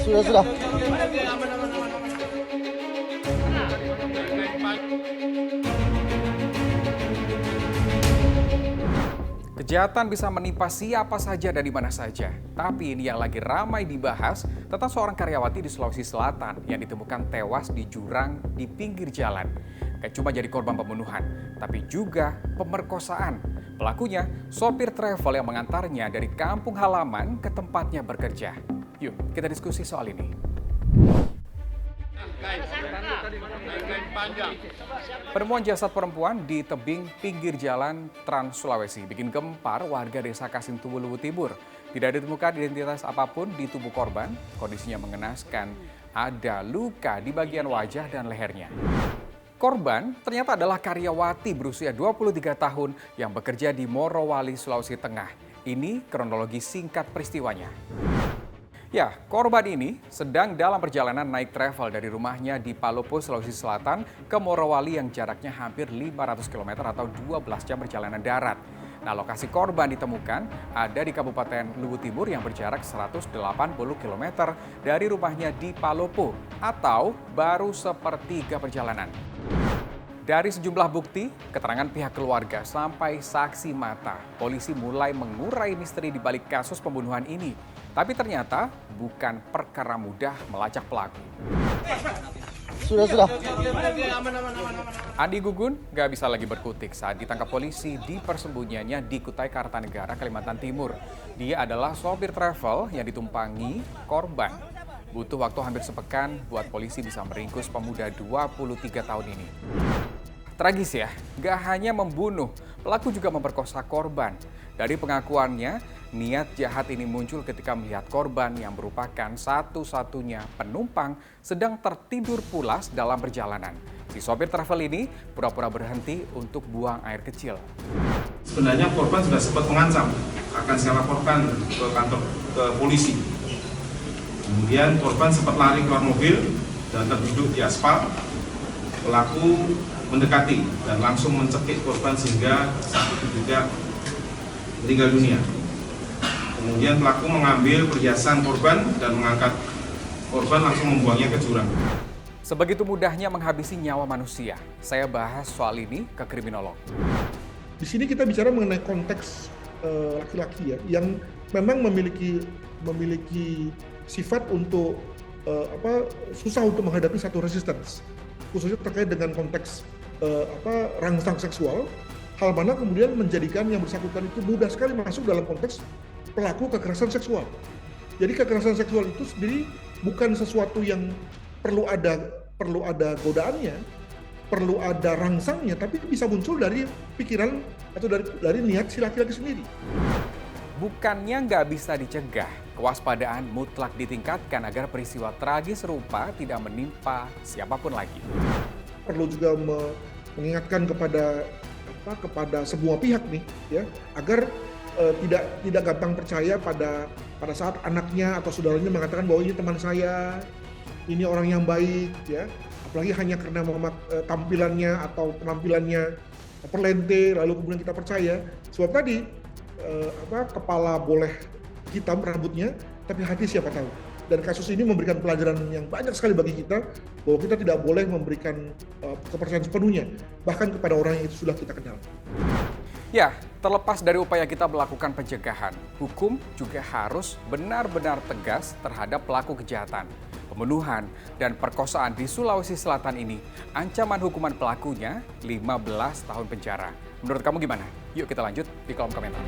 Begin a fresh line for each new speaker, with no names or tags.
Sudah.
Kejahatan bisa menimpa siapa saja dan di mana saja. Tapi ini yang lagi ramai dibahas tentang seorang karyawati di Sulawesi Selatan yang ditemukan tewas di jurang di pinggir jalan. Gak cuma jadi korban pembunuhan, tapi juga pemerkosaan. Pelakunya sopir travel yang mengantarnya dari kampung halaman ke tempatnya bekerja. Yuk, kita diskusi soal ini. Penemuan jasad perempuan di tebing pinggir jalan Trans Sulawesi bikin gempar warga desa Kasintubu, Luwu Timur. Tidak ditemukan identitas apapun di tubuh korban, kondisinya mengenaskan. Ada luka di bagian wajah dan lehernya. Korban ternyata adalah karyawati berusia 23 tahun yang bekerja di Morowali, Sulawesi Tengah. Ini kronologi singkat peristiwanya. Ya, korban ini sedang dalam perjalanan naik travel dari rumahnya di Palopo, Sulawesi Selatan ke Morowali yang jaraknya hampir 500 km atau 12 jam perjalanan darat. Nah, lokasi korban ditemukan ada di Kabupaten Luwu Timur yang berjarak 180 km dari rumahnya di Palopo atau baru sepertiga perjalanan. Dari sejumlah bukti, keterangan pihak keluarga sampai saksi mata, polisi mulai mengurai misteri di balik kasus pembunuhan ini. Tapi ternyata bukan perkara mudah melacak pelaku.
Sudah.
Andi Gugun gak bisa lagi berkutik saat ditangkap polisi di persembunyiannya di Kutai Kartanegara, Kalimantan Timur. Dia adalah sopir travel yang ditumpangi korban. Butuh waktu hampir sepekan buat polisi bisa meringkus pemuda 23 tahun ini. Tragis ya, gak hanya membunuh, pelaku juga memperkosa korban. Dari pengakuannya, niat jahat ini muncul ketika melihat korban yang merupakan satu-satunya penumpang sedang tertidur pulas dalam perjalanan. Si sopir travel ini pura-pura berhenti untuk buang air kecil.
Sebenarnya korban sudah sempat mengancam akan saya laporkan ke kantor ke polisi. Kemudian korban sempat lari keluar mobil dan terduduk di aspal. Pelaku mendekati dan langsung mencekik korban sehingga saat itu juga meninggal dunia. Kemudian pelaku mengambil perhiasan korban dan mengangkat korban langsung membuangnya ke jurang.
Sebegitu mudahnya menghabisi nyawa manusia. Saya bahas soal ini ke kriminolog.
Di sini kita bicara mengenai konteks laki-laki ya, yang memang memiliki sifat untuk susah untuk menghadapi satu resistance, khususnya terkait dengan konteks rangsang seksual. Hal mana kemudian menjadikan yang bersangkutan itu mudah sekali masuk dalam konteks pelaku kekerasan seksual. Jadi kekerasan seksual itu sendiri bukan sesuatu yang perlu ada godaannya, perlu ada rangsangnya, tapi bisa muncul dari pikiran atau dari niat si laki-laki sendiri.
Bukannya nggak bisa dicegah, kewaspadaan mutlak ditingkatkan agar peristiwa tragis serupa tidak menimpa siapapun lagi.
Perlu juga mengingatkan kepada semua pihak nih ya, agar tidak gampang percaya pada saat anaknya atau saudaranya mengatakan bahwa ini teman saya, ini orang yang baik ya, apalagi hanya karena tampilannya atau penampilannya perlente lalu kemudian kita percaya. Sebab tadi kepala boleh hitam rambutnya tapi hati siapa tahu. Dan kasus ini memberikan pelajaran yang banyak sekali bagi kita bahwa kita tidak boleh memberikan kepercayaan sepenuhnya bahkan kepada orang yang itu sudah kita kenal.
Ya, terlepas dari upaya kita melakukan pencegahan, hukum juga harus benar-benar tegas terhadap pelaku kejahatan. Pembunuhan dan perkosaan di Sulawesi Selatan ini, ancaman hukuman pelakunya 15 tahun penjara. Menurut kamu gimana? Yuk kita lanjut di kolom komentar.